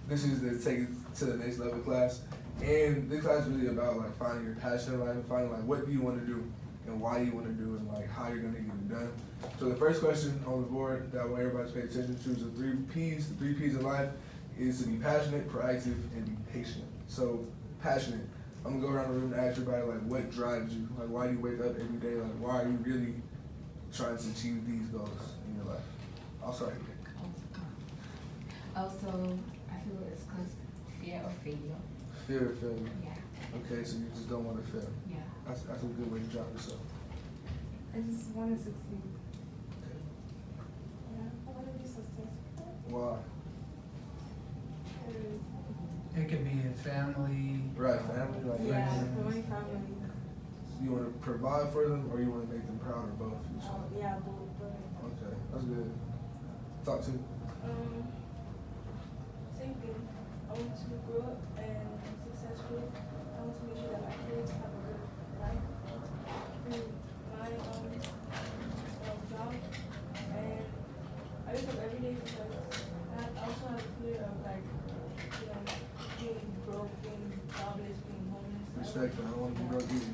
this is the take it to the next level class. And this class is really about like finding your passion in life and finding like what do you want to do and why you want to do it and like how you're gonna get it done. So the first question on the board that way everybody's paying attention to is the three P's. The three P's in life is to be passionate, proactive, and be patient. So passionate. I'm gonna go around the room and ask everybody like what drives you? Like why do you wake up every day? Like why are you really trying to achieve these goals in your life? I'll start here. Also, I feel it's because fear of failure. Fear of failure. Yeah. Okay, so you just don't want to fail. Yeah. That's a good way to drop yourself. I just want to succeed. Okay. Yeah, I want to be successful. Why? It could be a family. Right, family. Like Yeah, friends. for my family. You want to provide for them, or you want to make them proud, or both? Yeah, both. Okay, that's good. Talk to me. Same thing. I want to grow up and be successful. I want to make sure that my kids have a good life through my job. And I wake up every day because I also have a fear of like, you know, being broke, being jobless, being homeless. Respect that. I don't want to be broke either.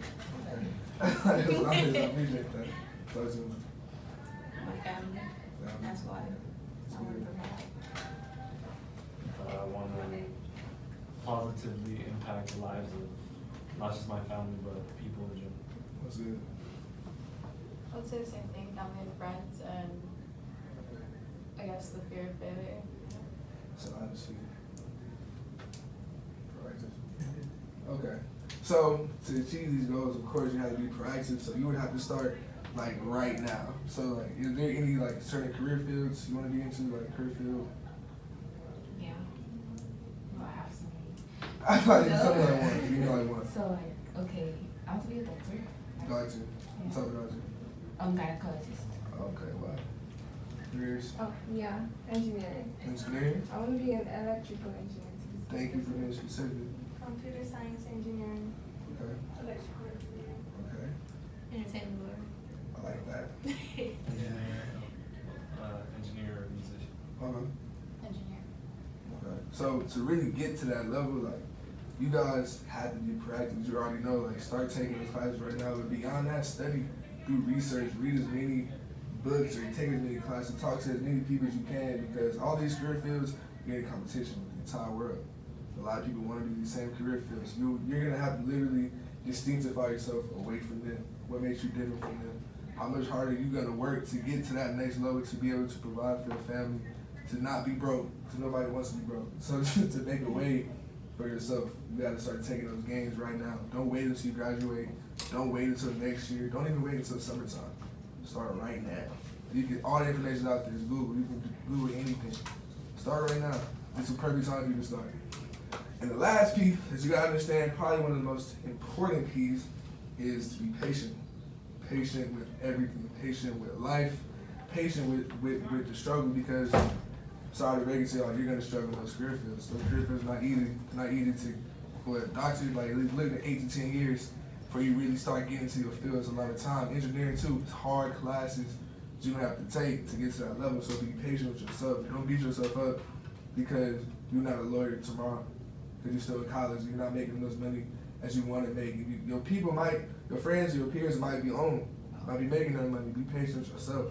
Okay. I appreciate that. Talk to me. My family. That's why I want to provide. I want to positively impact the lives of not just my family, but people in general. What's good? I would say the same thing, family and friends, and I guess the fear of failure. So honestly, proactive. Okay. So to achieve these goals, of course, you have to be proactive. So you would have to start like right now. So like, is there any like certain career fields you want to be into, like career field? Yeah. No, I have some. I thought you told me like one. You know like one. So like, okay, I want to be a doctor. Got you. Yeah. Talk about you. Gynecologist. Okay, wow. Yours? Oh, yeah, engineering. Engineering? I want to be an electrical engineer. Thank you for being specific. Computer science engineering. Okay. Electrical engineering. Okay. Entertainment I like that. Engineer or musician. Okay. engineer. Okay. So to really get to that level, like you guys have to be proactive. You already know, like start taking those classes right now. But beyond that, study, do research, read as many books or take as many classes, talk to as many people as you can because all these career fields you're in competition with the entire world. A lot of people want to do these same career fields. You're gonna have to literally distinctify yourself away from them. What makes you different from them? How much harder you gonna work to get to that next level to be able to provide for your family, to not be broke, because nobody wants to be broke. So to make a way for yourself, you gotta start taking those gains right now. Don't wait until you graduate. Don't wait until next year. Don't even wait until summertime. Start right now. You get all the information out there. It's Google. You can Google anything. Start right now. It's a perfect time for you to start. And the last piece that you gotta understand, probably one of the most important P's, is to be patient. Patient with everything. Patient with life. Patient with the struggle because sorry to break it to y'all, you're gonna struggle in those career fields. Those career fields are not easy to for a doctor, like living 8 to 10 years before you really start getting into your field. It's a lot of time. Engineering too, it's hard classes that you have to take to get to that level. So be patient with yourself. Don't beat yourself up because you're not a lawyer tomorrow. Because you're still in college, you're not making as money as you want to make. Your people might, your friends, your peers might be might be making that money. Be patient with yourself.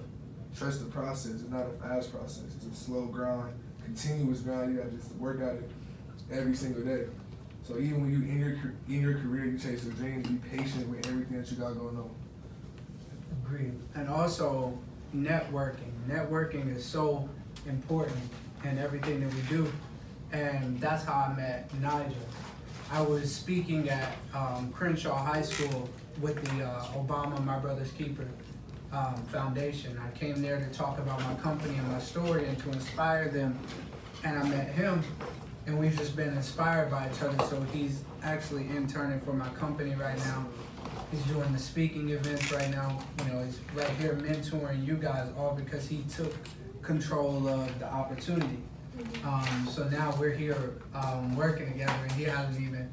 Trust the process. It's not a fast process. It's a slow grind, continuous grind. You gotta just work at it every single day. So even when you in your career, you chase your dreams. Be patient with everything that you got going on. Agreed. And also networking. Networking is so important in everything that we do. And that's how I met Nigel. I was speaking at Crenshaw High School with the Obama, My Brother's Keeper Foundation. I came there to talk about my company and my story and to inspire them. And I met him, and we've just been inspired by each other. So he's actually interning for my company right now. He's doing the speaking events right now. You know, he's right here mentoring you guys all because he took control of the opportunity. So now we're here working together, and he hasn't even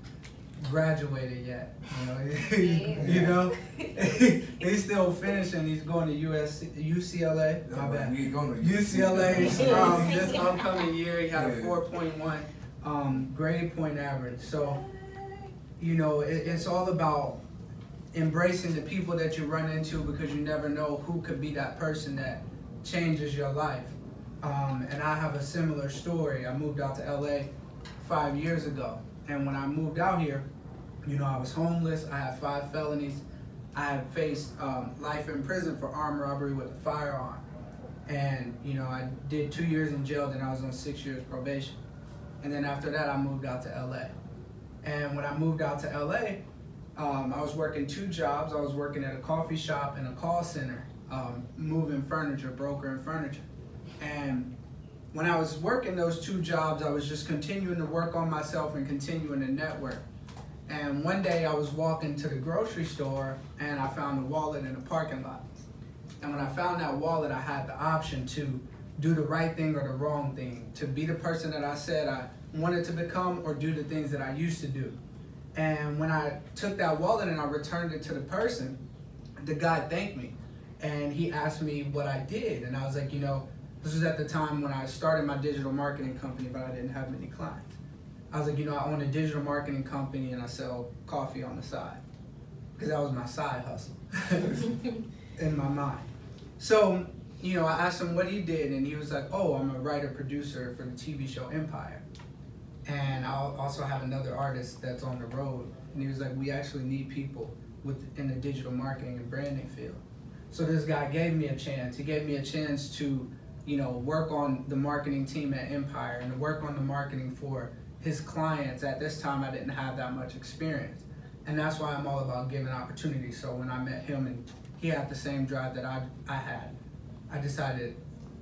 graduated yet. You know, he's still finishing. He's going to UCLA. My bad. UCLA this upcoming year. He got a 4.1 grade point average. So, you know, it's all about embracing the people that you run into, because you never know who could be that person that changes your life. And I have a similar story. I moved out to LA 5 years ago. And when I moved out here, you know, I was homeless. I had 5 felonies. I had faced life in prison for armed robbery with a firearm. And, you know, I did 2 years in jail, then I was on 6 years probation. And then after that, I moved out to LA. And when I moved out to LA, I was working 2 jobs. I was working at a coffee shop and a call center, moving furniture, brokering furniture. And when I was working those 2 jobs, I was just continuing to work on myself and continuing to network. And one day I was walking to the grocery store and I found a wallet in the parking lot. And when I found that wallet, I had the option to do the right thing or the wrong thing, to be the person that I said I wanted to become or do the things that I used to do. And when I took that wallet and I returned it to the person, the guy thanked me. And he asked me what I did. And I was like, you know, this was at the time when I started my digital marketing company, but I didn't have many clients. I was like, you know, I own a digital marketing company and I sell coffee on the side. Because that was my side hustle in my mind. So, you know, I asked him what he did, and he was like, oh, I'm a writer-producer for the TV show Empire. And I'll also have another artist that's on the road. And he was like, we actually need people in the digital marketing and branding field. So this guy gave me a chance. He gave me a chance to, you know, work on the marketing team at Empire and to work on the marketing for his clients. At this time, I didn't have that much experience. And that's why I'm all about giving opportunities. So when I met him and he had the same drive that I had,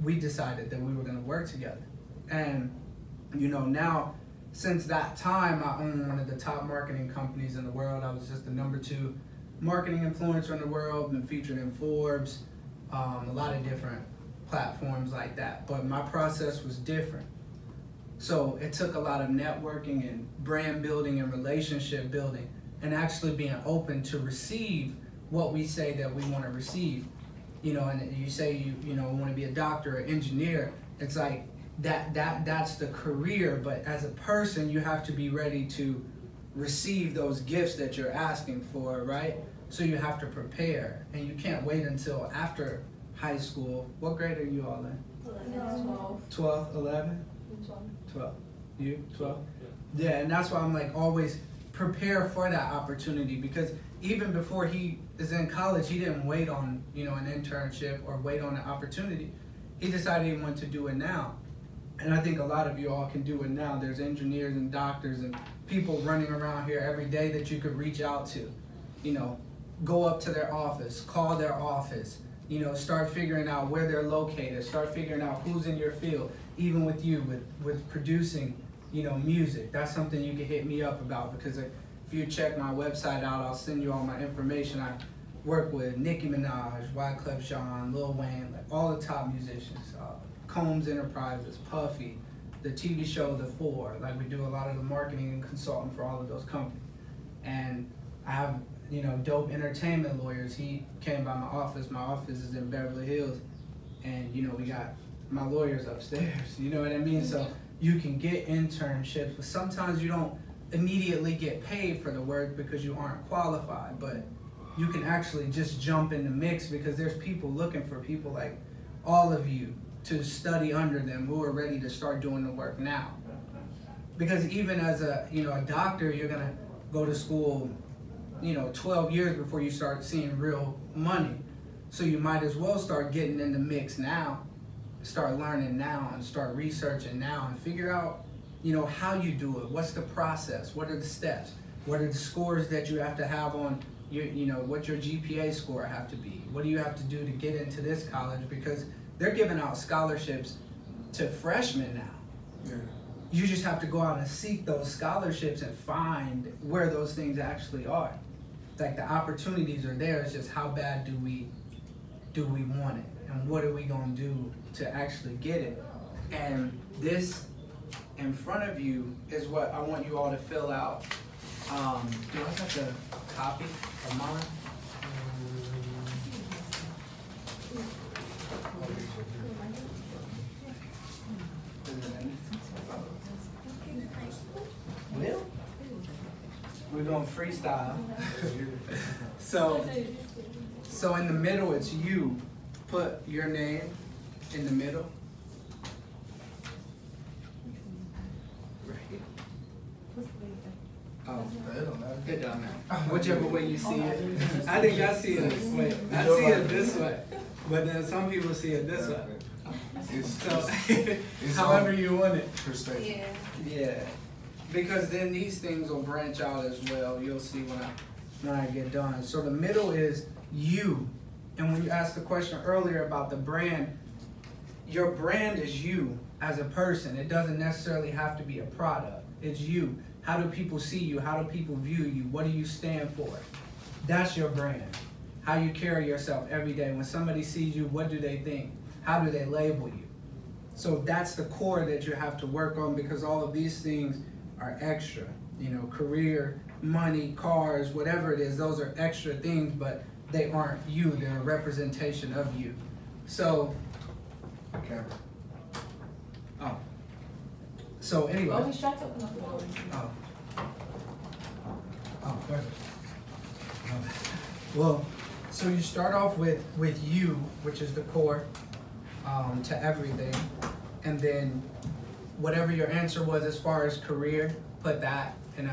we decided that we were gonna work together. And, you know, now, since that time, I own one of the top marketing companies in the world. I was just the #2 marketing influencer in the world, been featured in Forbes, a lot of different platforms like that. But my process was different. So it took a lot of networking and brand building and relationship building and actually being open to receive what we say that we want to receive. You know, and you say you know want to be a doctor or engineer. It's like that's the career, but as a person, you have to be ready to receive those gifts that you're asking for, right? So you have to prepare, and you can't wait until after high school. What grade are you all in? 12. 12, 11? 12. You? 12? Yeah, and that's why I'm like always prepare for that opportunity, because even before he is in college, he didn't wait on, you know, an internship or wait on an opportunity. He decided he wanted to do it now. And I think a lot of you all can do it now. There's engineers and doctors and people running around here every day that you could reach out to. You know, go up to their office, call their office, you know, start figuring out where they're located, start figuring out who's in your field, even with you, with producing, you know, music. That's something you can hit me up about, because if you check my website out, I'll send you all my information. I work with Nicki Minaj, Wyclef Jean, Lil Wayne, like all the top musicians. Combs Enterprises, Puffy, the TV show The Four. Like, we do a lot of the marketing and consulting for all of those companies. And I have, you know, dope entertainment lawyers. He came by my office. My office is in Beverly Hills. And, you know, we got my lawyers upstairs. You know what I mean? So you can get internships, but sometimes you don't immediately get paid for the work because you aren't qualified. But you can actually just jump in the mix, because there's people looking for people like all of you to study under them who are ready to start doing the work now. Because even as a, you know, a doctor, you're gonna go to school, you know, 12 years before you start seeing real money. So you might as well start getting in the mix now, start learning now, and start researching now, and figure out, you know, how you do it. What's the process? What are the steps? What are the scores that you have to have on your, you know, what your GPA score have to be? What do you have to do to get into this college? Because they're giving out scholarships to freshmen now. Yeah. You just have to go out and seek those scholarships and find where those things actually are. Like, the opportunities are there. It's just how bad do we want it, and what are we gonna do to actually get it? And this in front of you is what I want you all to fill out. Do I have a copy of mine? we're gonna freestyle. So in the middle, it's you. Put your name in the middle. Right here. Oh, it don't matter. Whichever way you see it. I think I see it this way. I see it this way. But then some people see it this way. So, however you want it. Perspective. Yeah. Yeah. Because then these things will branch out as well. You'll see when I get done. So the middle is you. And when you asked the question earlier about the brand, your brand is you as a person. It doesn't necessarily have to be a product. It's you. How do people see you? How do people view you? What do you stand for? That's your brand. How you carry yourself every day. When somebody sees you, what do they think? How do they label you? So that's the core that you have to work on, because all of these things are extra. You know, career, money, cars, whatever it is, those are extra things, but they aren't you. They're a representation of you. So, Okay. oh. So anyway. Oh, he's strapped up enough. Oh. Oh, perfect. Well, so you start off with you, which is the core to everything, and then whatever your answer was as far as career, put that in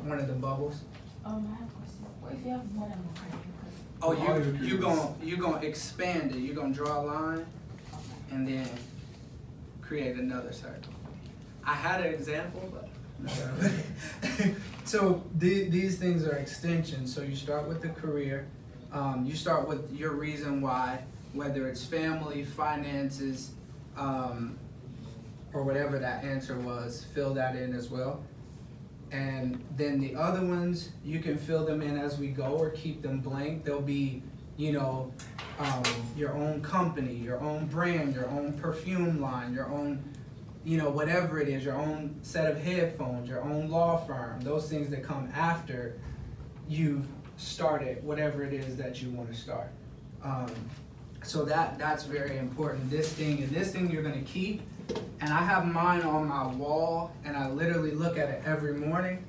one of the bubbles. I have a question. What if you have more than one career? Oh, you gonna expand it. You're gonna draw a line, and then create another circle. I had an example, but. So these things are extensions. So you start with the career. You start with your reason why, whether it's family, finances, or whatever that answer was. Fill that in as well. And then the other ones, you can fill them in as we go or keep them blank. They'll be, you know, your own company, your own brand, your own perfume line, your own, you know, whatever it is, your own set of headphones, your own law firm, those things that come after you've started whatever it is that you want to start. So that's very important. This thing you're going to keep. And I have mine on my wall, and I literally look at it every morning,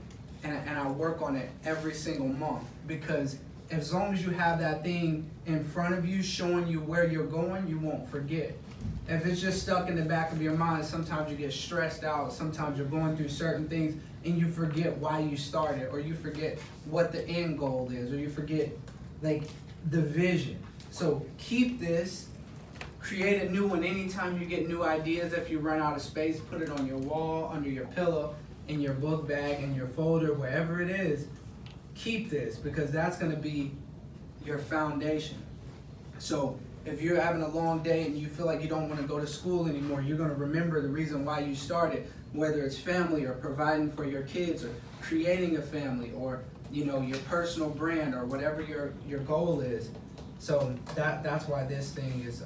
and I work on it every single month. Because as long as you have that thing in front of you showing you where you're going, you won't forget. If it's just stuck in the back of your mind, sometimes you get stressed out, sometimes you're going through certain things, and you forget why you started, or you forget what the end goal is, or you forget like the vision. So keep this. Create a new one anytime you get new ideas. If you run out of space, put it on your wall, under your pillow, in your book bag, in your folder, wherever it is. Keep this, because that's going to be your foundation. So if you're having a long day and you feel like you don't want to go to school anymore, you're going to remember the reason why you started, whether it's family or providing for your kids or creating a family or, you know, your personal brand or whatever your goal is. So that's why this thing is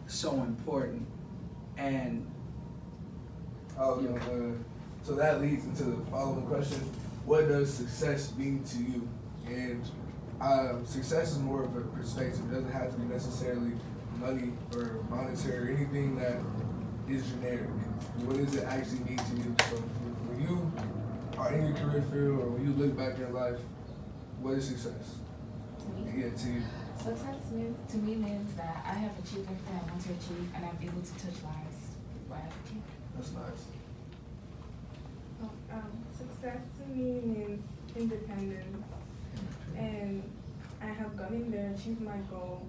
so important. And so that leads into the following question: what does success mean to you? And success is more of a perspective. It doesn't have to be necessarily money or monetary or anything that is generic. What does it actually mean to you? So when you are in your career field or when you look back in your life, what is success? Yeah, to you. Success to me means that I have achieved everything I want to achieve, and I'm able to touch lives. That's nice. Success to me means independence, and I have gone in there, achieved my goal,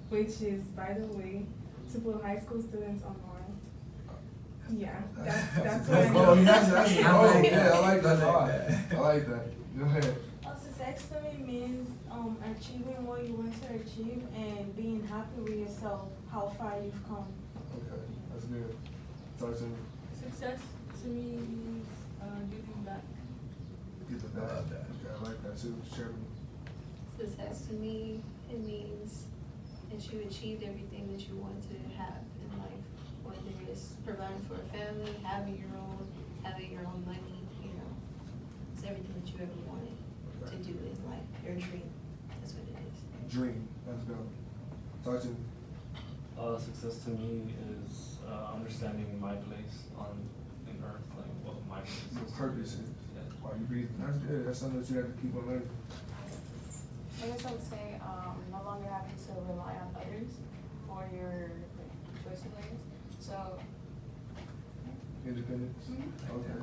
which is, by the way, to put high school students on Mars. Yeah, that's what I mean. I like that a lot. I like that. Go ahead. Success to me means achieving what you want to achieve and being happy with yourself, how far you've come. Okay, that's good. Talk to me. Success to me means giving back. Giving back. Okay, I like that too. Sherman. Success to me, it means that you achieved everything that you wanted to have in life, whether it's providing for a family, having your own money, you know, it's everything that you ever wanted to do in life, your dream. That's what it is. Dream. Let's go. Talk to me. Success to me is understanding my place in earth, like what my place is. Purpose is. Yeah. while you're breathing. That's good. That's something that you have to keep on learning. I guess I would say no longer having to rely on others for your choices, I guess. So, Independence. Okay.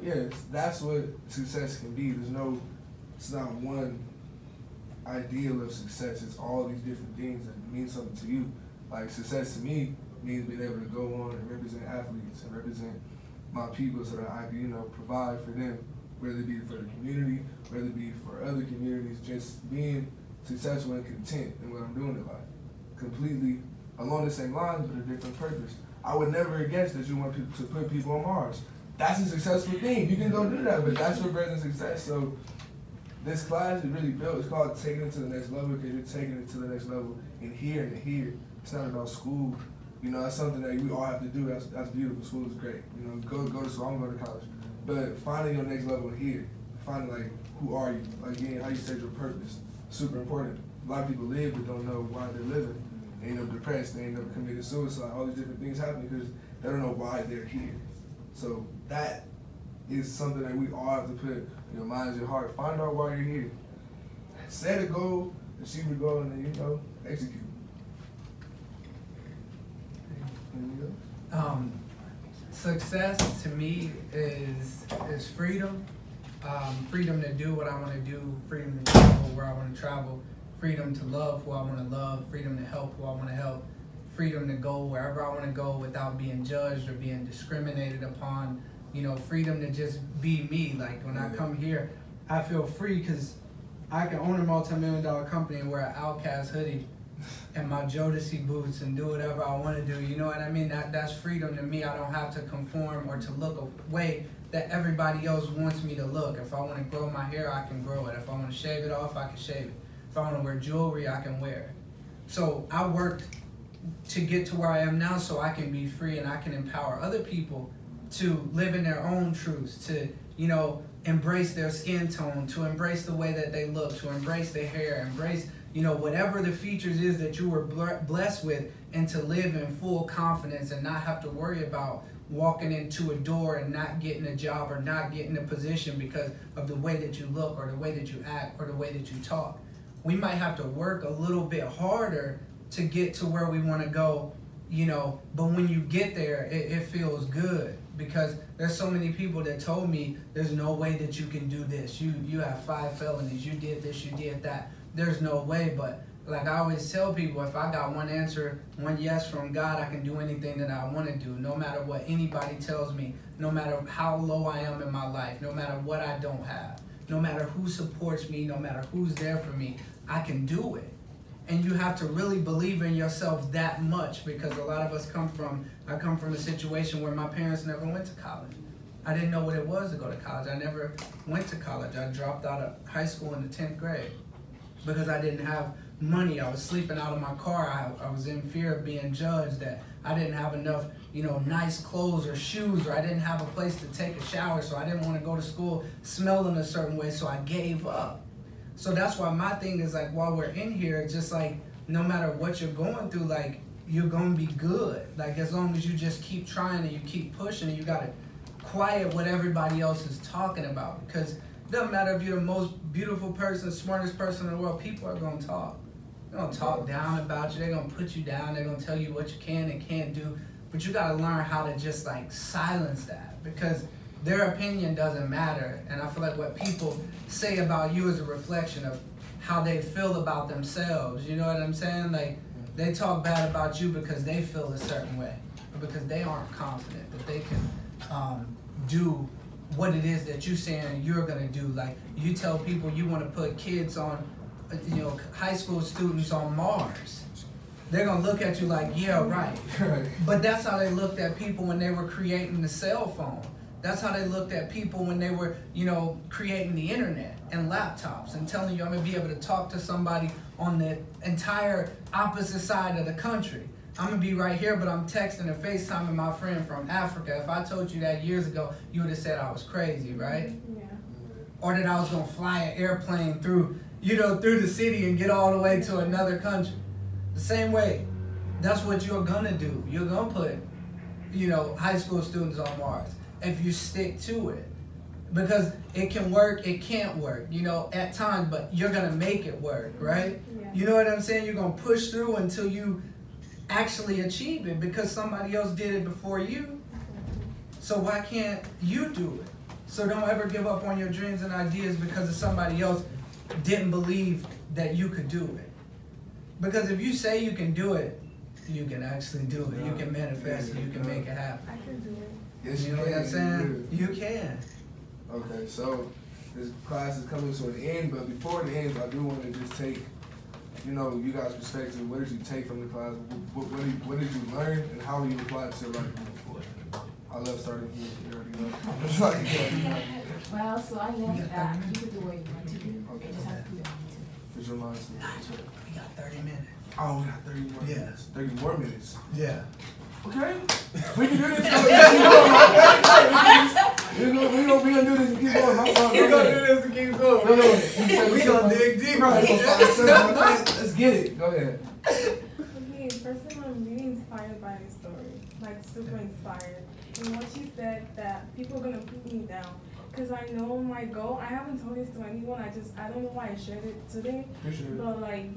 Yes, that's what success can be. It's not one ideal of success. It's all these different things that mean something to you. Like success to me means being able to go on and represent athletes and represent my people so that I can, provide for them, whether it be for the community, whether it be for other communities, just being successful and content in what I'm doing in life. Completely along the same lines, but a different purpose. I would never guess that you want people to put people on Mars. That's a successful thing. You can go do that, but that's your present success. So this class is really built. It's called taking it to the next level because you're taking it to the next level in here and here. It's not about school. That's something that we all have to do. That's beautiful. School is great. Go to school. I'm going to college. But finding your next level here, finding who are you? Again, how you set your purpose. Super important. A lot of people live but don't know why they're living. They end up depressed. They end up committing suicide. All these different things happen because they don't know why they're here. So that is something that we all have to put in your minds, your heart. Find out why you're here. Set a goal, achieve the goal, and then execute. Success to me is freedom. Freedom to do what I want to do, freedom to travel where I want to travel, freedom to love who I want to love, freedom to help who I want to help, freedom to go wherever I want to go without being judged or being discriminated upon, freedom to just be me. Like when I come here, I feel free because I can own a multi-million-dollar company and wear an Outcast hoodie and my Jodeci boots and do whatever I want to do. You know what I mean? That's freedom to me. I don't have to conform or to look a way that everybody else wants me to look. If I want to grow my hair, I can grow it. If I want to shave it off, I can shave it. If I want to wear jewelry, I can wear it. So I worked to get to where I am now so I can be free and I can empower other people to live in their own truths, to, embrace their skin tone, to embrace the way that they look, to embrace their hair, embrace, whatever the features is that you were blessed with, and to live in full confidence and not have to worry about walking into a door and not getting a job or not getting a position because of the way that you look or the way that you act or the way that you talk. We might have to work a little bit harder to get to where we want to go, but when you get there, it feels good because there's so many people that told me there's no way that you can do this. You have 5 felonies, you did this, you did that. There's no way, but like I always tell people, if I got one answer, one yes from God, I can do anything that I want to do, no matter what anybody tells me, no matter how low I am in my life, no matter what I don't have, no matter who supports me, no matter who's there for me, I can do it. And you have to really believe in yourself that much because a lot of us I come from a situation where my parents never went to college. I didn't know what it was to go to college. I never went to college. I dropped out of high school in the 10th grade because I didn't have money. I was sleeping out of my car. I was in fear of being judged, that I didn't have enough, nice clothes or shoes, or I didn't have a place to take a shower, so I didn't want to go to school smelling a certain way, so I gave up. So that's why my thing is while we're in here, just no matter what you're going through, you're going to be good. As long as you just keep trying and you keep pushing and you got to quiet what everybody else is talking about. Because it doesn't matter if you're the most beautiful person, smartest person in the world, people are going to talk. They're going to talk down about you. They're going to put you down. They're going to tell you what you can and can't do. But you got to learn how to just silence that because their opinion doesn't matter. And I feel like what people say about you is a reflection of how they feel about themselves. You know what I'm saying? They talk bad about you because they feel a certain way or because they aren't confident that they can do what it is that you're saying you're going to do. You tell people you want to put kids on, high school students on Mars. They're going to look at you yeah, right. But that's how they looked at people when they were creating the cell phone. That's how they looked at people when they were, creating the internet and laptops and telling you I'm going to be able to talk to somebody on the entire opposite side of the country. I'm going to be right here, but I'm texting and FaceTiming my friend from Africa. If I told you that years ago, you would have said I was crazy, right? Yeah. Or that I was going to fly an airplane through the city and get all the way to another country. The same way, that's what you're going to do. You're going to put, high school students on Mars if you stick to it. Because it can work, it can't work, you know, at times, but you're gonna make it work, right? Yeah. You know what I'm saying? You're gonna push through until you actually achieve it because somebody else did it before you. So why can't you do it? So don't ever give up on your dreams and ideas because of somebody else didn't believe that you could do it. Because if you say you can do it, you can actually do it. You can manifest it. You can make it happen. I can do it. Yes, You know what I'm saying? do. You can. Okay, so this class is coming to an end, but before it ends, I do want to just take, you know, you guys' perspective. What did you take from the class? What did you learn, and how will you apply it to your life moving forward? I love starting here. You already know. It's like, yeah. Well, so I learned that you could do what you want to do. Okay. You just have to do what you want to do. It's your mindset. We got 30 minutes. Oh, we got 30 more Yeah. minutes. 30 more minutes. Yeah. Okay. We can do this. We're gonna do this and keep going. My fault. We're gonna do this and keep going. We gonna dig deeper. Let's get it. Go ahead. Okay, first of all, I'm really inspired by this story. Like, super inspired. And what she said, that people are gonna put me down. Because I know my goal. I haven't told this to anyone. I don't know why I shared it today. But like,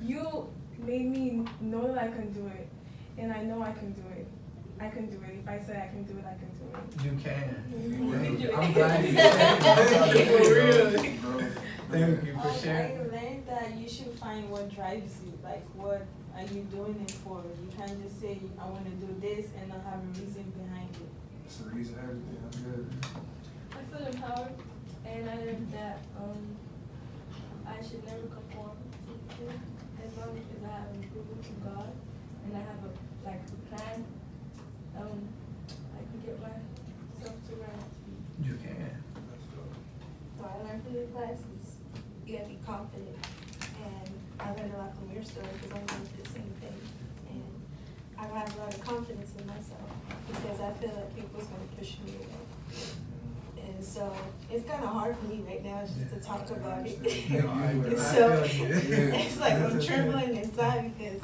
you made me know that I can do it. And I know I can do it. I can do it. If I say I can do it, I can do it. You can. Thank you. I'm glad you said it. For real. Thank you for I sharing. learned that you should find what drives you. Like, what are you doing it for? You can't just say, I want to do this and not have a reason behind it. It's the reason everything. That's good. I feel empowered, and I learned that I should never conform to people as long as I have an approval to God and I have a plan. I can get myself to where I have to be. You can. What I learned from the class is you gotta be confident. And I learned a lot from your story because I'm going through the same thing. And I have a lot of confidence in myself because I feel like people's gonna push me away. And so it's kind of hard for me right now just to talk about it. So it's like I'm trembling inside because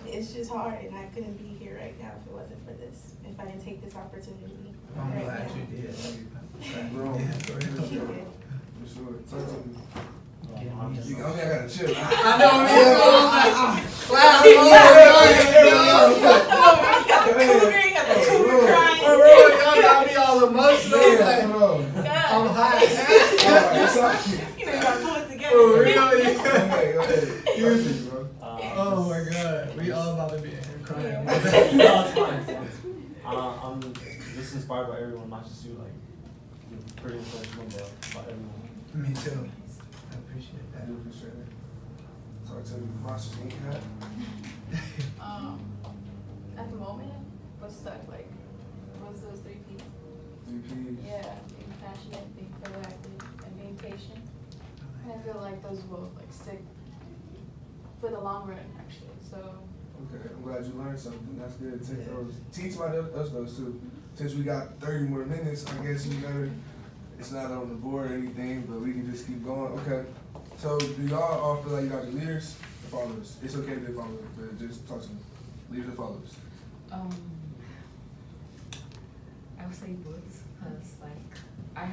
it's just hard and I couldn't be here right now if it wasn't for this, if I didn't take this opportunity. I'm right glad now. you did. Bro, Yeah, for real. for sure. Talk to me. I'm just, Okay, I gotta chill. I know, man. I'll be all emotional. I'm hot. You know, you gotta pull it together. For real, Go ahead, bro. Oh my God, we all about to be in here crying. no, it's fine. I'm just inspired by everyone, not just you. Like, you're pretty influential, but by everyone. Me too. I appreciate I that. do appreciate it. Talk to me. Monsters Inc. hat. At the moment, what's stuck, like, what's those 3 P's? 3 Ps. Yeah, being passionate, being proactive, and being patient. And I feel like those will, like, stick for the long run, actually, so. Okay, I'm glad you learned something. That's good. Take those. Teach somebody else those too. Since we got 30 more minutes, I guess you better. It's not on the board or anything, but we can just keep going. Okay. So do y'all all feel like you got the leaders or followers? It's okay to be followers, but just talk to me. Leaders or followers? I would say books, because like I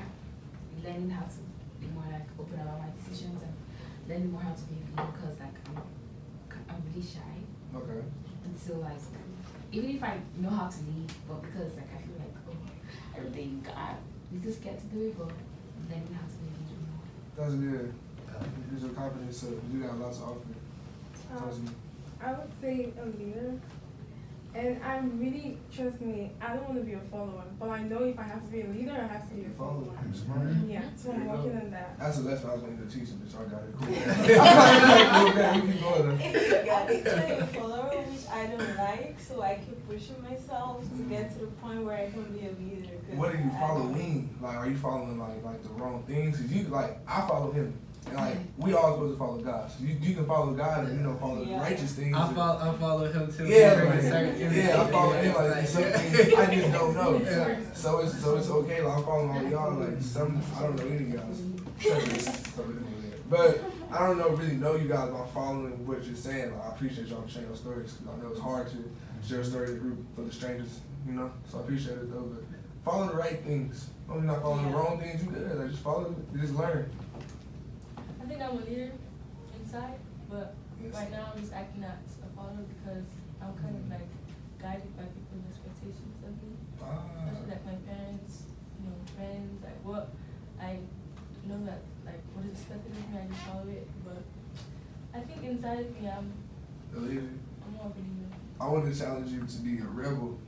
learning how to be more like open about my decisions and learning more how to be a leader, because like I'm really shy. Okay. And so like even if I know how to lead, but because like I feel like everything you just get to do it, but learning how to be a leader more. That's good. Use your confidence, so you got a lot to offer. Talk to me. I would say a leader. And I'm really, trust me, I don't want to be a follower, but I know if I have to be a leader, I have to be a follower. Yeah, so I'm working on that. That's a lesson I was going to teach him, so I got it. Cool. Okay, you keep going. It's like a follower, which I don't like, so I keep pushing myself to get to the point where I can be a leader. What are you following? Like, are you following like the wrong things? 'Cause you like, I follow him, and like we all supposed to follow God. So you can follow God and follow the righteous things. I follow him too. Yeah, I follow him like some things I just don't know. Yeah. So it's okay. Like I'm following all y'all. Like some I don't know any of y'all. But I don't really know you guys. But I'm following what you're saying. Like, I appreciate y'all sharing your stories. 'Cause I know it's hard to share a story in a group full of strangers. So I appreciate it though. But follow the right things. Don't not follow the wrong things. You good? Like just follow. Just learn. I think I'm a leader inside, but Yes. right now I'm just acting as a follower because I'm kind of like guided by people's expectations of me. Especially like my parents, friends, like what I know that like what is expected of me, I just follow it. But I think inside of me I'm A leader. more of a leader. I want to challenge you to be a rebel.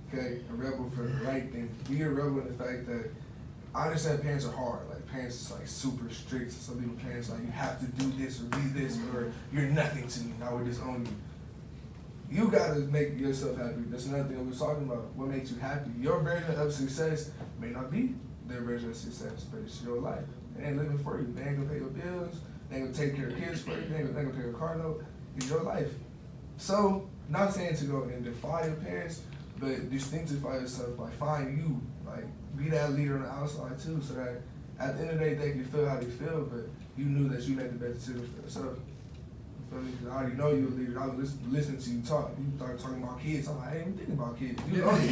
Okay, a rebel for the right thing. Be a rebel in the fact that I understand parents are hard. Like parents is like super strict. Some people parents like you have to do this or be this or you're nothing to me. I would disown you. You gotta make yourself happy. That's another thing we was talking about. What makes you happy? Your version of success may not be their version of success, but it's your life. They ain't living for you. They ain't gonna pay your bills. They ain't gonna take care of kids for you. They ain't gonna pay your car note. It's your life. So, not saying to go and defy your parents, but distinctify yourself. Like find you. Like be that leader on the outside too, so that at the end of the day they can feel how they feel, but you knew that you made the best decision for yourself. You feel me? 'Cause I already know you're a leader. I was listening to you talk. You started talking about kids. I'm like, I ain't even thinking about kids. You know, I'm like,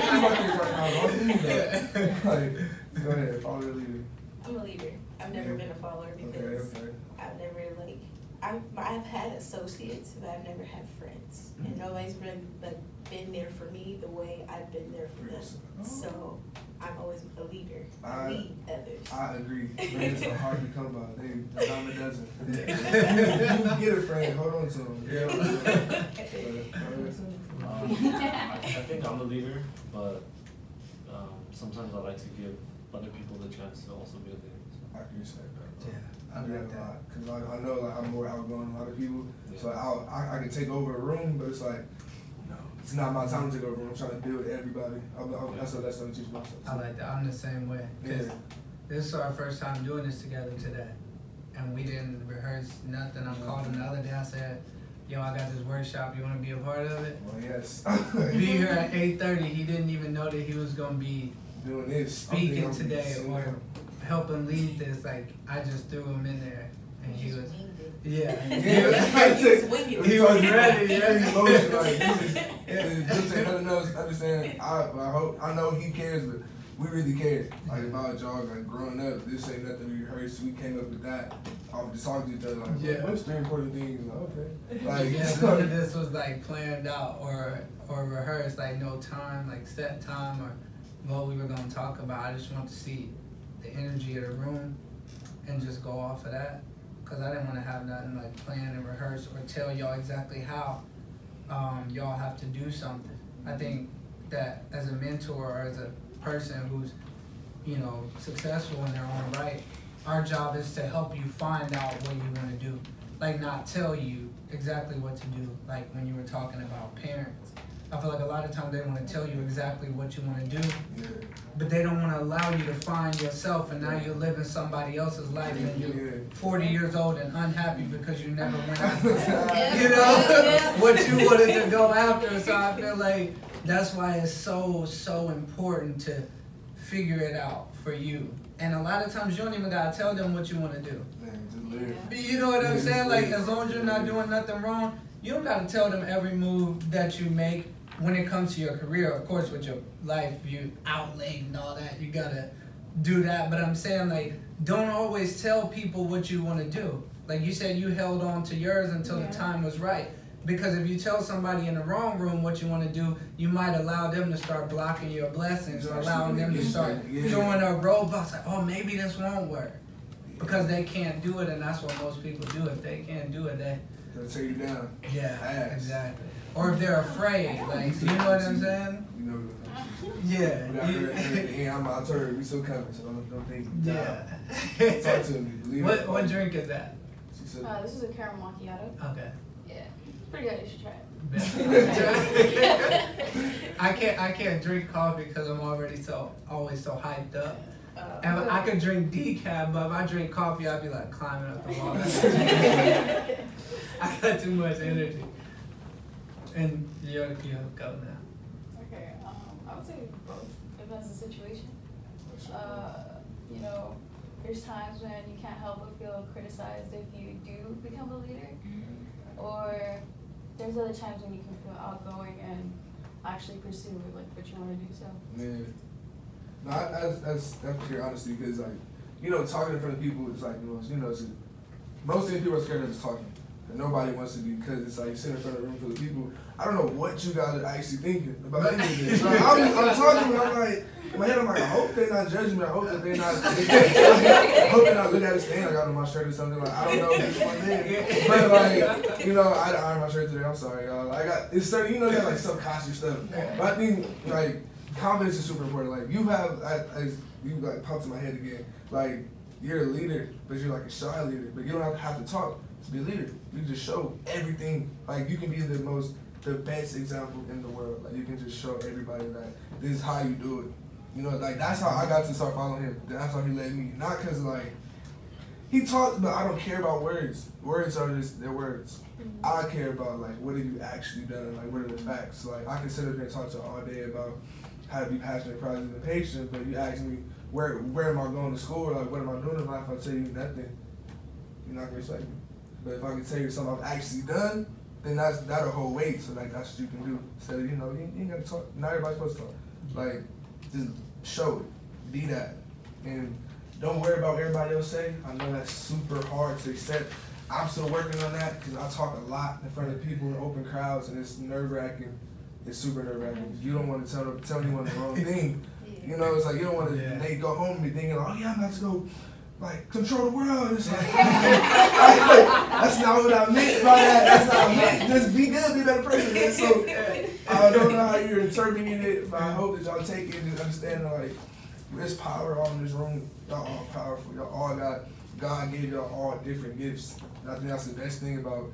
thinking about kids right now. Don't think that. Like, go ahead, follow the leader. I'm a leader. I've never been a follower because I've never like I've had associates, but I've never had friends, and nobody's been been there for me the way I've been there for them. So I'm always a leader. I lead others. I agree. Friends are hard to come by. They dime a dozen. You get a friend, hold on to them. I think I'm a leader, but sometimes I like to give other people the chance to also be a leader. I can respect that. Yeah, I do like that a lot because I know like I'm more outgoing than a lot of people. Yeah. So I can take over a room, but it's like no, it's not my time to take over a room. I'm trying to build everybody. That's what I'm teaching myself. I like that. I'm the same way. Cause this is our first time doing this together today, and we didn't rehearse nothing. I called him the other day. I said, "Yo, I got this workshop. You want to be a part of it?" Well, yes. Be here at 8:30. He didn't even know that he was gonna be doing this, speaking today or helping lead this. Like I just threw him in there, and he was, yeah, he was ready. Understand? I know he cares, but we really care. Like about y'all, like growing up, this ain't nothing we rehearsed. We came up with that. I was just talking to each other like, what's the important things? Like, okay. Like, yeah, none of this was like planned out or rehearsed. Like no time, like set time or what we were gonna talk about. I just wanted to see the energy of the room and just go off of that, because I didn't want to have nothing like planned and rehearsed or tell y'all exactly how y'all have to do something. I think that as a mentor or as a person who's successful in their own right, our job is to help you find out what you want to do, like not tell you exactly what to do. Like when you were talking about parents, I feel like a lot of times they want to tell you exactly what you want to do, but they don't want to allow you to find yourself, and now you're living somebody else's life, and you're 40 years old and unhappy because you never went after what you wanted to go after. So I feel like that's why it's so important to figure it out for you. And a lot of times you don't even gotta tell them what you want to do. You know what I'm saying? Like as long as you're not doing nothing wrong, you don't gotta tell them every move that you make when it comes to your career. Of course, with your life, you outlay and all that, you gotta do that. But I'm saying, like, don't always tell people what you want to do. Like you said, you held on to yours until the time was right. Because if you tell somebody in the wrong room what you want to do, you might allow them to start blocking your blessings or allowing them to start throwing up roadblocks. Like, oh, maybe this won't work. Because they can't do it, and that's what most people do. If they can't do it, they'll tear you down. Yeah, exactly. Or if they're afraid, like, you know what I'm saying? You know. Yeah. I'm out there. We still coming, so don't think. Yeah. Talk to me. What drink is that? This is a caramel macchiato. Okay. Yeah, pretty good. You should try it. I can't drink coffee because I'm already always so hyped up. And I could drink decaf, but if I drink coffee, I'd be like climbing up the wall. I got too much energy. And you'll go now. Okay, I would say both. Depends on the situation. There's times when you can't help but feel criticized if you do become a leader, or there's other times when you can feel outgoing and actually pursue like what you want to do. So Yeah. No, that's pure honesty because like, talking in front of people is like most of the people are scared of just talking. And nobody wants to be because it's like sitting in front of a room full of people. I don't know what you guys are actually thinking about any of this. Like, I'm talking, and I'm like, in my head, I'm like, I hope they're not judging me. I hope that they're not. I hope they're not looking at this thing I got on my shirt or something. Like, I don't know which one is. But like, I had to iron my shirt today. I'm sorry, y'all. I got it's certain, you got like subconscious stuff. But I think like confidence is super important. Like you have, as you like popped in my head again. Like you're a leader, but you're like a shy leader. But you don't have to talk to be a leader. You just show everything. Like you can be the best example in the world. Like you can just show everybody that this is how you do it. Like that's how I got to start following him. That's how he led me. Not because like he talks, but I don't care about words. Words are just they're words. I care about like what have you actually done? Like what are the facts? Like I can sit up here and talk to you all day about how to be passionate, positive, and patient. But you ask me where am I going to school? Like what am I doing in life? I tell you nothing. You're not gonna respect me. But if I can tell you something I've actually done, then that'll hold weight. So like that's what you can do. Instead of you ain't gotta talk. Not everybody's supposed to talk. Like just show it. Be that. And don't worry about what everybody else say. I know that's super hard to accept. I'm still working on that because I talk a lot in front of people in open crowds, and it's nerve-wracking. It's super nerve-wracking. You don't want to tell anyone the wrong thing. It's like you don't want to. They go home and be thinking, oh yeah, I'm about to go. Like, control the world. It's like, that's not what I meant by that. That's not what I meant. Just be good, be a better person. And so, I don't know how you're interpreting it, but I hope that y'all take it and understand that, like, there's power all in this room. Y'all all powerful. Y'all all God gave y'all all different gifts. And I think that's the best thing about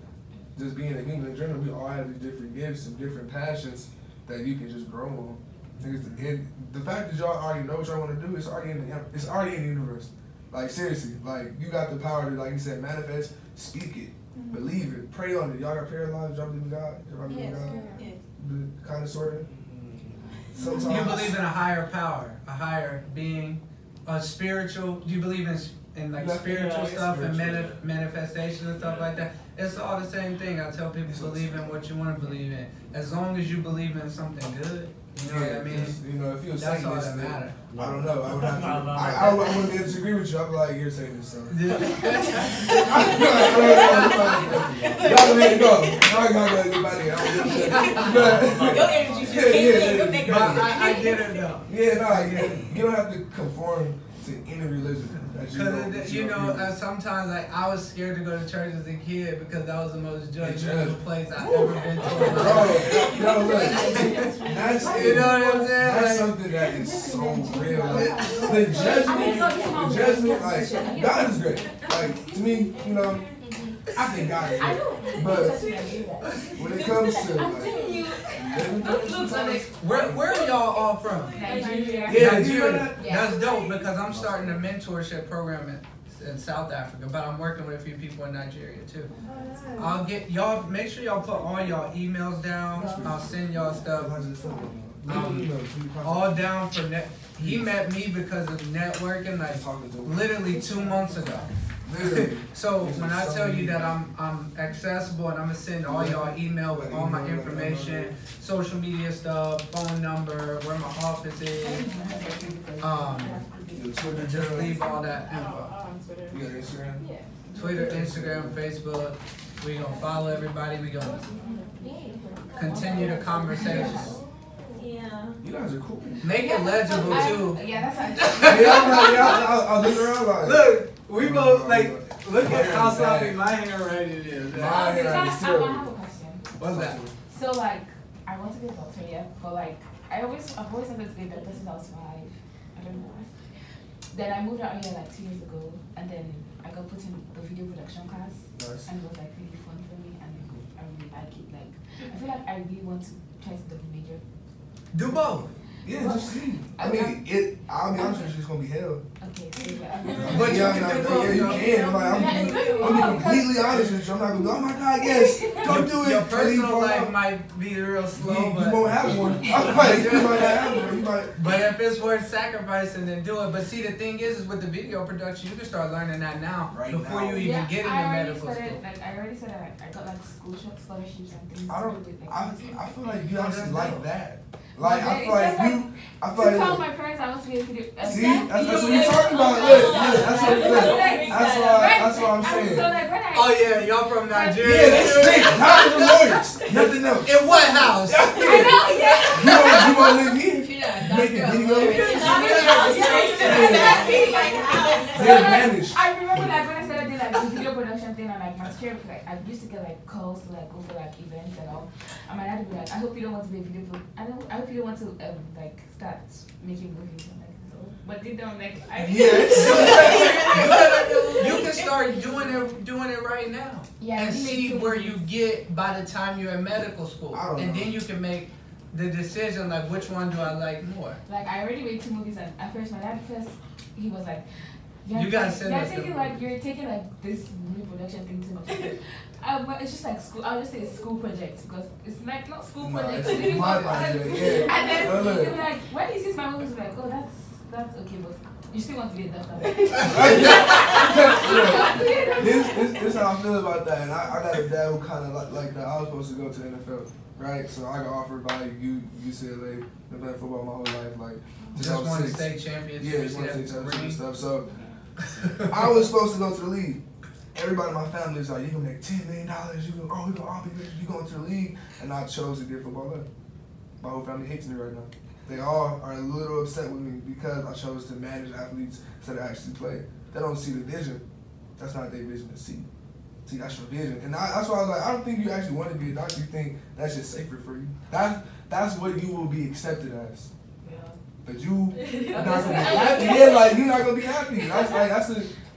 just being a human in general. We all have these different gifts and different passions that you can just grow on. And the fact that y'all already know what y'all want to do, it's already in the universe. Like seriously, like you got the power to, like you said, manifest, speak it, believe it, pray on it. Y'all got prayer lives, y'all believe in God? Y'all believe in God? Yes. Kind of, sort of. Sometimes. You believe in a higher power, a higher being, a spiritual. Do you believe in like spiritual stuff and manifestation and stuff like that? It's all the same thing. I tell people believe in what you want to believe in, as long as you believe in something good. You know what I mean? If you're that's all that matters. I don't know. I would have to. I wouldn't be able to disagree with you. I'd be like, you're saying this, so. Y'all can let it go. Y'all gotta get about it. Your energy just came in. I get it though. Yeah, no, I get it. You don't have to conform to any religion. Because sometimes like I was scared to go to church as a kid because that was the most judgmental place I've ever been to. You know what I'm saying? That's something that is so real. Like, the judgment, like God is great. Like to me, I think God is great. But when it comes to where are y'all all from? Nigeria. Yeah, Nigeria. That's dope because I'm starting a mentorship program in South Africa, but I'm working with a few people in Nigeria too. I'll get y'all. Make sure y'all put all y'all emails down. I'll send y'all stuff. All down for net. He met me because of networking, like literally 2 months ago. So when I tell you that I'm accessible and I'm gonna send all y'all email with all my information, social media stuff, phone number, where my office is, just leave all that info. Twitter, Instagram, Facebook. We gonna follow everybody. We gonna continue the conversation. Yeah. You guys are cool. Make it legible too. Yeah, that's I'll look around like. Look. We both look at how sloppy my handwriting is. I have a question. What's that? So like, I want to be a doctor, yeah, but like, I've always wanted to be a better since I was 5. I don't know. Then I moved out here like 2 years ago, and then I got put in the video production class, and it was like really fun for me, and I really like it. Like, I feel like I really want to try to do a major. Do both. Yeah, just see. I mean, I'll be honest with you, it's gonna be hell. Okay, so yeah. But you can. Like, I'm being completely honest with you. I'm not gonna go, oh my God, yes, don't do it. Your personal life might be real slow, but you won't have one. You might have one. But if it's worth sacrificing, then do it. But see, the thing is with the video production, you can start learning that now before you even get into medical school. Like, I already already said that I got like school scholarships and things. I don't. to do with, like, I feel like you actually like that. But Like I then feel it's like just you. I feel to like. tell my parents I want to be a video. See, that's what we're talking about. Look, that's what I'm saying. That's what I'm saying. So like when I Oh yeah, y'all from Yeah, Nigeria. that's straight. Not the lawyers. Nothing else. In what house? I know, yeah. You want to live here? Yeah, Making videos. So, They're like, managed. I remember like when I started doing like the video production thing and like my script, like I used to get like calls to like go for like events and all. And my dad would be like, I hope you don't want to be a video I hope you don't want to like start making movies. I'm like, no. But they don't like Yes. You can start doing it right now. Yeah, And we make see two where movies. you get by the time you're in medical school. I don't And know. then you can make the decision like which one do I like more. Like I already made 2 movies and at first my dad he was like, You gotta send us taking the like you're taking like this movie production thing too much. But it's just like school. I'll just say it's school projects because it's like not school No, projects. it's It's my really project, fun. yeah. And then Look. they'll be like, when he sees my movies, he'll be like, oh that's okay, but you still want to be a doctor. This how I feel about that, and I got a dad who kind of like that. I was supposed to go to the NFL, right? So I got offered by UCLA. Been playing football my whole life, like Just won the state championship. Yeah, just won the state championship and stuff. So I was supposed to go to the league. Everybody in my family was like, "You gonna make $10 million? You gonna we gonna all be rich. You going to the league?" And I chose to get football left. My whole family hates me right now. They all are a little upset with me because I chose to manage athletes instead of actually play. They don't see the vision. That's not their vision to see. See, that's your vision. And that's why I was like, I don't think you actually want to be a doctor. You think that's just safer for you. That's what you will be accepted as. But you are not gonna be happy. Yeah, like you're not gonna be happy. That's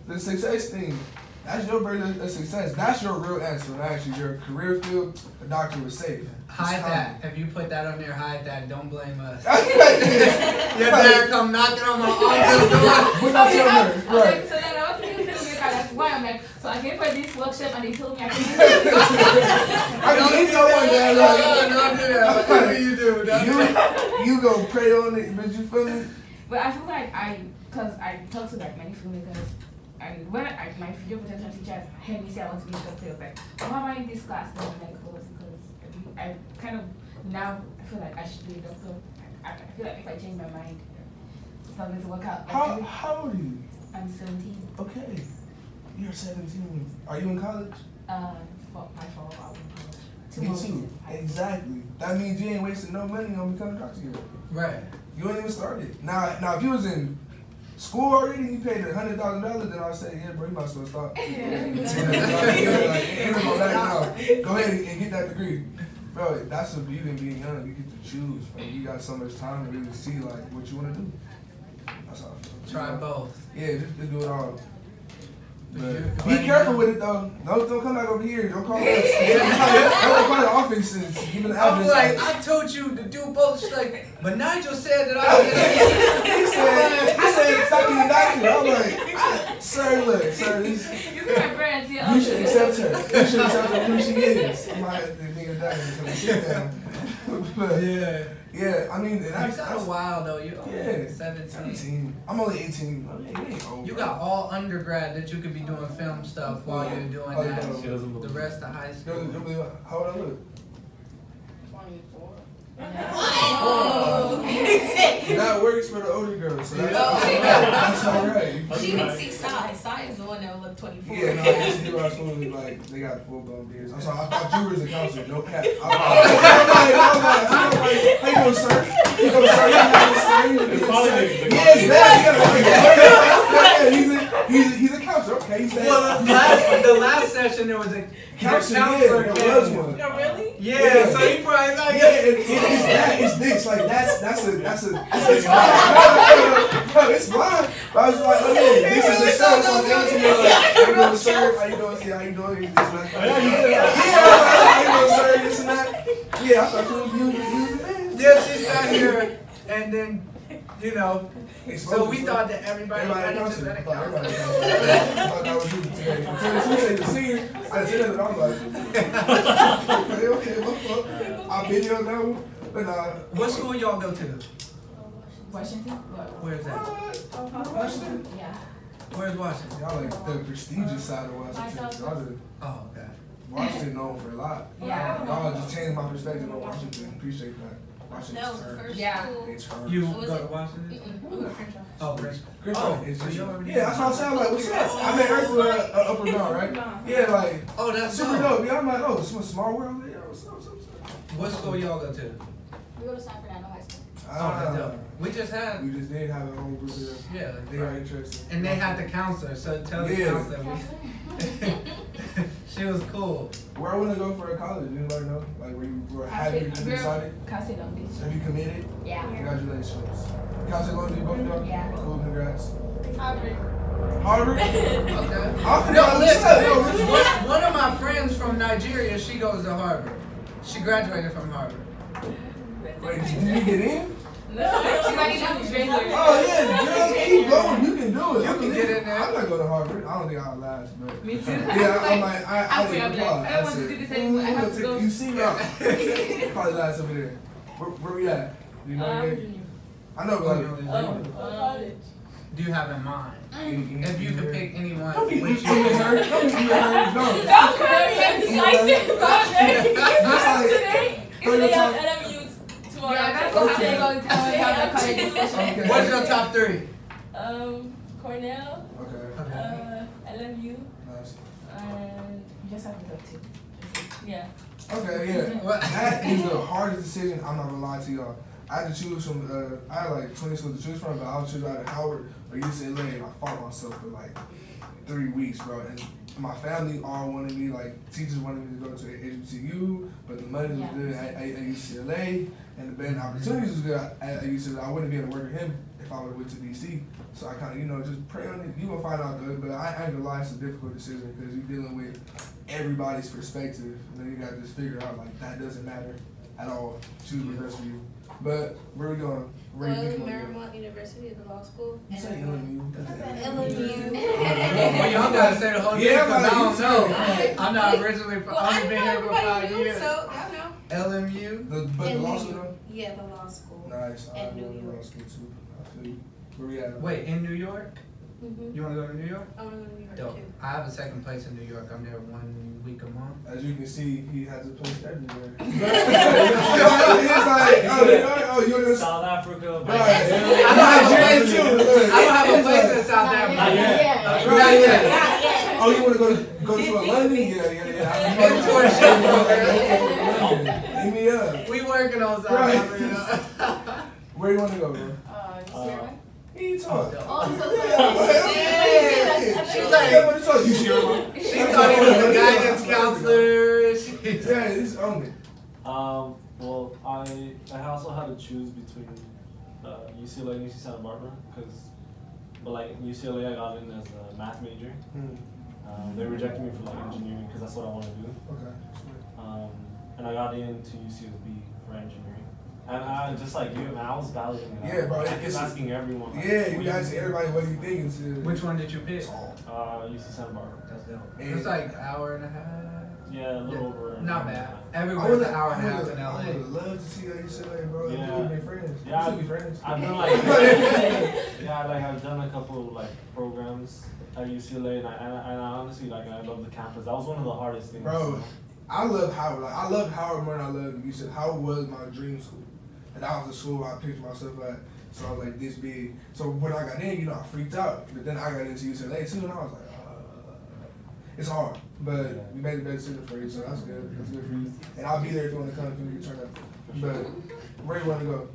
the success thing. That's your version of success. That's your real answer. When actually your career field, a doctor was safe. Hide that. If you put that on there, hide that. Don't blame us. Your dad come knocking on my office door. What I tell her? Right. So then I was thinking filmmaker. That's why I'm like, so I came for this workshop and they told me I can do it. I can leave no one there. Don't do that. Whatever you do. You go pray on it, but you feel me? But I feel like because I talk to like many filmmakers, and when my video production teacher heard me say I want to be a doctor, I was like, why am I in this class? And I'm like, oh, because I kind of now I feel like I should be a doctor. I feel like if I change my mind, it's not going to work out. How old are you? I'm 17. Okay, you're 17. Are you in college? My fault. I'm in college. Me too. Exactly. That means you ain't wasting no money on becoming a doctor yet. Right. You ain't even started. Now if you was in school already, you paid $100,000, then I'd say, yeah, bro, you might as well stop. Go ahead and get that degree. Bro, that's the beauty of being young. You get to choose. Like, you got so much time to really see like what you want to do. That's how I feel. Try both. Yeah, just do it all. But But be careful with it though. Don't come back over here. Don't call us. Don't call the offices. Give me the I'm address. like, I told you to do both. She's like, but Nigel said that I He said, stop being a doctor. I'm like, sir, look, sir, You see my friends, yeah. you should accept her. You should accept her who she is. I'm like, the nigga down and sit down. But, yeah, I mean, That's not a while though. You're only 17. I'm only 18. I mean, you ain't old. You got all undergrad that you could be doing film stuff while you're doing that. She doesn't The believe rest of high school. How old I look? 24. Oh. That works for the older girls, so that's alright. She didn't see Sai. Sai is the one that would look 24. Yeah, no, I see where I was supposed to like, they got full-blown beards. I thought you were a counselor, no cap. I'm like, how you doing, sir? You doing, sir? Yes, he's a counselor. Okay, he's Well, the last session there was a counselor. There was one. Oh, really? Yeah, so he probably like It's this, like that's it's blind. But I was like, oh yeah, this is the show. So I'm down to me like, how you doing, sir? How you doing? How you doing? This and that. How you doing, sir? This and that. Yeah, I thought you was the man. Yeah, she sat here, and then, you know, so we thought that everybody had a counselor. I thought that was you today. Until she said the senior, I said that, and I was like, okay, what fuck? I'll be here now. But What school y'all go to? Washington? Where's that? Washington? Yeah. Where's Washington? Y'all like the prestigious side of Washington. Oh, okay. Washington known for a lot. Yeah. Y'all just changed my perspective on Washington. Appreciate that. That was Washington's the turn. first Yeah. school. They turn. You Was go it? to Washington? Mm-hmm. Oh, Chris. So you already yeah, that's what I'm saying. I'm like, what's up? I met her for up or down, right? Yeah, like, Oh, that's super dope. dope. Yeah, I'm like, oh, it's a small world. Yeah, what's up? What school y'all go to? We go to San Fernando High School. Oh, that's dope. We just had, We just did have a whole group of yeah, they are interesting. and they had the counselor, so tell the Yeah. counselor. She was cool. Where I want to go for college? Anybody know? Like, have you decided? Cal State Long Beach. Have you committed? Yeah. Congratulations. Cal State Long Beach, both of y'all? Yeah. Cool, congrats. Harvard. Harvard? Okay. I No, forgot. listen. One of my friends from Nigeria, she goes to Harvard. She graduated from Harvard. Wait, did you get in? No, she's not even graduated. Oh yeah, girl, keep going. You can do it. You can get in there. I'm not going to Harvard. I don't think I'll last, but Me too. yeah, I'm like, I I'm didn't like, apply. I don't want to do this anymore. I have to go. You see me? Probably last over there. Where we at? Do you know anything? I know, but like, College. Do you have in mind? If you could pick anyone, Don't be which you you her. Don't be her. No. Don't come indecisive about it. Just If they have LMU tomorrow. Yeah, that's what I'm going to have a college discussion. Okay. What's your top three? Cornell, Okay. LMU, Nice. and You just have to go too. yeah. Okay, yeah. What? That is the hardest decision. I'm not gonna lie to y'all. I had to choose from. I had like 20 schools to choose from, but I was choosing either Howard or UCLA, and I fought myself for like 3 weeks, bro. And my family all wanted me, like teachers wanted me to go to HBCU, but the money was good at UCLA, and the band opportunities was good at UCLA. I wouldn't be able to work with him if I would have went to DC. So I kind of, just pray on it. You gonna find out though, but I ain't gonna lie, it's a difficult decision because you're dealing with everybody's perspective, and then you got to just figure out like that doesn't matter at all. Choose the best for you. But where we going? Where you think you wanna go? Marymount University is the law school. You say LMU. That's LMU. Well, y'all gotta say the whole thing Yeah, because I don't you know. say. I'm not originally from. Well, I I've know been here for 5 everybody years. so I know. LMU. But the law school though? Yeah, the law school. Nice. I And know New the law York. school too. I feel you. Where we at? Wait, in New York? Mm-hmm. You wanna go to New York? I want to go to New York Dope. too. I have a second place in New York. I'm there 1 week a month. As you can see, he has a place everywhere. He's like, oh, New York? Oh, you're gonna South Africa. Right. I don't have a place. I don't have a place in South Africa. Not yet. Not yet. Oh, you want to go to a London? Yeah. Mentor Hit me up. We working on South Right. Africa. Where you want to go, bro? He ain't talk. Oh, I'm so Yeah. She's Yeah, like, what you talk? You sure, bro? she thought he was a guidance counselor. Yeah, it's on it. Well, I also had to choose between UCLA and UC Santa Barbara but like in UCLA I got in as a math major. They rejected me for like engineering because that's what I want to do. Okay. And I got into UCSB for engineering. And I just like you, man, I was validating it. Yeah, bro, I kept it's- asking everyone. Like, Yeah, what you do guys, think? everybody, what do you think? It's, Which one did you pick? UC Santa Barbara. That's dope. It's like an hour and a half. Yeah, a little over. Not bad. I Everywhere's would an hour and a half in I LA. would love to see that UCLA, bro. Yeah. We've been friends. Yeah, We should be friends. I've done like I've done a couple of like programs at UCLA, and I honestly like I love the campus. That was one of the hardest things. Bro, I love Howard. Like, I love Howard more than I love UCLA. Howard was my dream school. And that was the school I pictured myself at. So I was like this big. So when I got in, I freaked out. But then I got into UCLA too, and I was like, it's hard. But we made the best decision for you, so that's good. That's good for you. And I'll be there if you want to come, if you turn up. But where you want to go?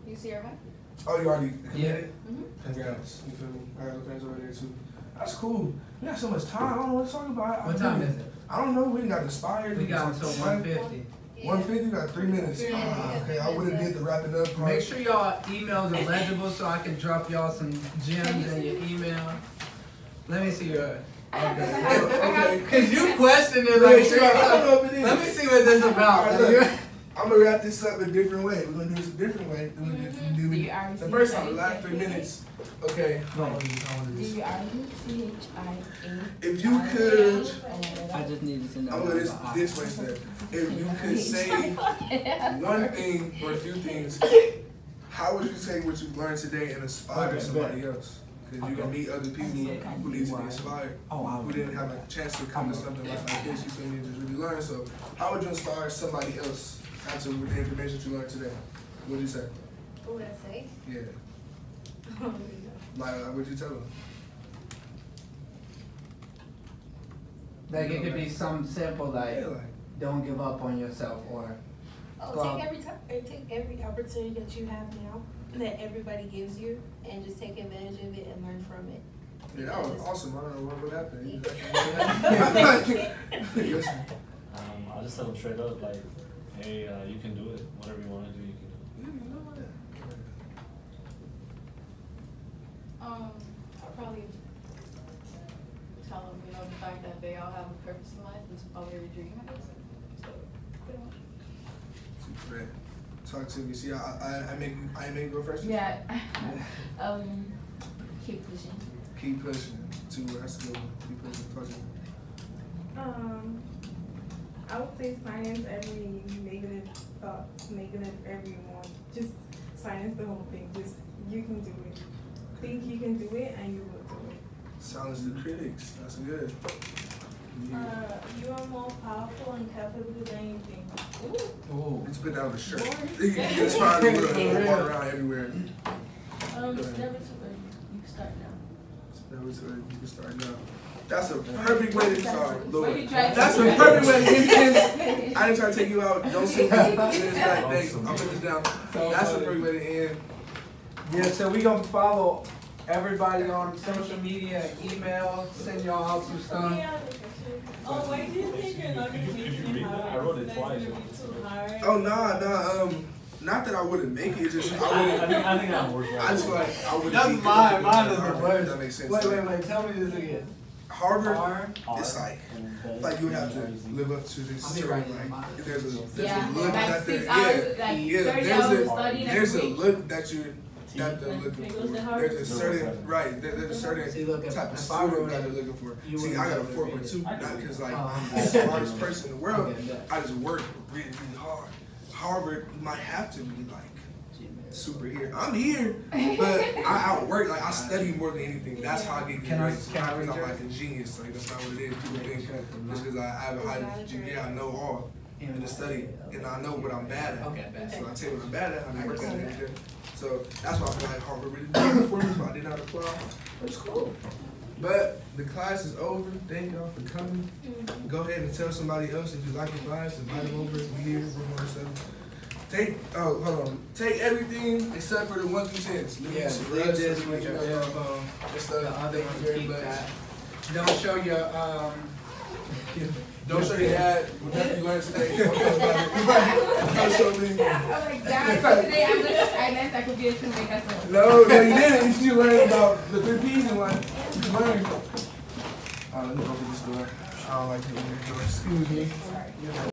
UC Irvine? Oh, you already committed? Mm-hmm. Congrats. You feel me? I got friends over there too. That's cool. We got so much time. I don't know what to talk about. What time is it? I don't know. We got inspired. We got until 1:50. 150, you got 3 minutes. Okay, I would have did the wrapping up part. Make sure y'all emails are legible so I can drop y'all some gems in your email. Let me see your. Okay. Cause you questioned it like I don't know if it is. Let me see what this is about. All right, look, I'm gonna wrap this up a different way. We're gonna do this a different way. We're gonna do it. The first time, the last 3 minutes. Okay. If you could, I just needed to know. I'm gonna this way step. If you could say one thing or a few things, how would you take what you've learned today and inspire somebody else? Because you're gonna meet other people who need to be inspired, who didn't have a chance to come to something like this, you feel me, and just really learn. So how would you inspire somebody else after with the information you learned today? What'd you say? What would I say? Yeah. Oh, Like, what'd you tell them? Like it could be something simple like, Yeah, like, don't give up on yourself, or Take every opportunity that you have now, that everybody gives you, and just take advantage of it and learn from it. yeah, that was awesome. I don't know what happened. Yes. I just tell them straight up, like, hey, you can do it. Whatever you want to do, you can do it. I'll probably tell them, you know, the fact that they all have a purpose in life is all their dream is. So, pretty much. Super. Talk to me. See, I make you go first. Yeah. Keep pushing. Keep pushing. That's a good one. Keep pushing. Talk to me. I would say silence every negative thought, negative everyone. Just silence the whole thing. Just, you can do it. Think you can do it and you will do it. Silence the critics. That's good. Yeah. You are more powerful and capable than you think. ooh. Let's put down the shirt. You get inspired to walk around everywhere. It's never too early. You can start now. That was good. You can start now. That's a perfect way to start, Lord. What you trying to That's a do? perfect way to end this. I didn't try to take you out. Don't sue me. Thanks. I'll put this down. That's a perfect way to end. Yeah, so we gonna follow everybody on social media, email, send y'all out some stuff. Oh, why do you think you're not going to make it hard? I wrote it That's twice. gonna be too hard. Oh, nah. Not that I wouldn't make it, just I wouldn't. I think that works. I just feel like I wouldn't. That's be mine. good Mine at is the Harvard, worst. if that makes sense. Wait. Tell me this again. Harvard, it's like you have to live up to this I'll be certain, right like, back. there's a look Like that 6 they're, hours, like 30 hours studying there's a every week. look that they're looking for. There's a certain, right, there's a certain See, look, type of if I wrote student that it, they're looking for. you See, wouldn't I got a have 4.2, not because like Oh. I'm the smartest person in the world. Okay, bet. I just work really, really hard. Harvard, you might have to be like super here. I'm here, but I outwork. Like I study more than anything. That's how I get good grades. Not because I'm like a genius. Like that's not what it is. People think just because I have a high GPA, I know all in the study, and I know what I'm bad at. Okay, bet. So I tell you what I'm bad at. I work at it. Every day. So that's why I feel like Harvard really did it for me. So I did not apply. It's cool. But the class is over. Thank y'all for coming. Go ahead and tell somebody else if you like the class. Invite them over. We here. Room 107. Take everything except for the 1 through 10s. Yeah, leave this with your info. The other one, keep that. Don't show your Don't show your dad whatever you learned today. Don't show about it. Don't show me. Oh my God! Today I learned I could be a filmmaker. So. No, you didn't. You learned about the 3 P's and like you learned. Let me open this door. I don't like it when you're doing. Excuse me. Sorry.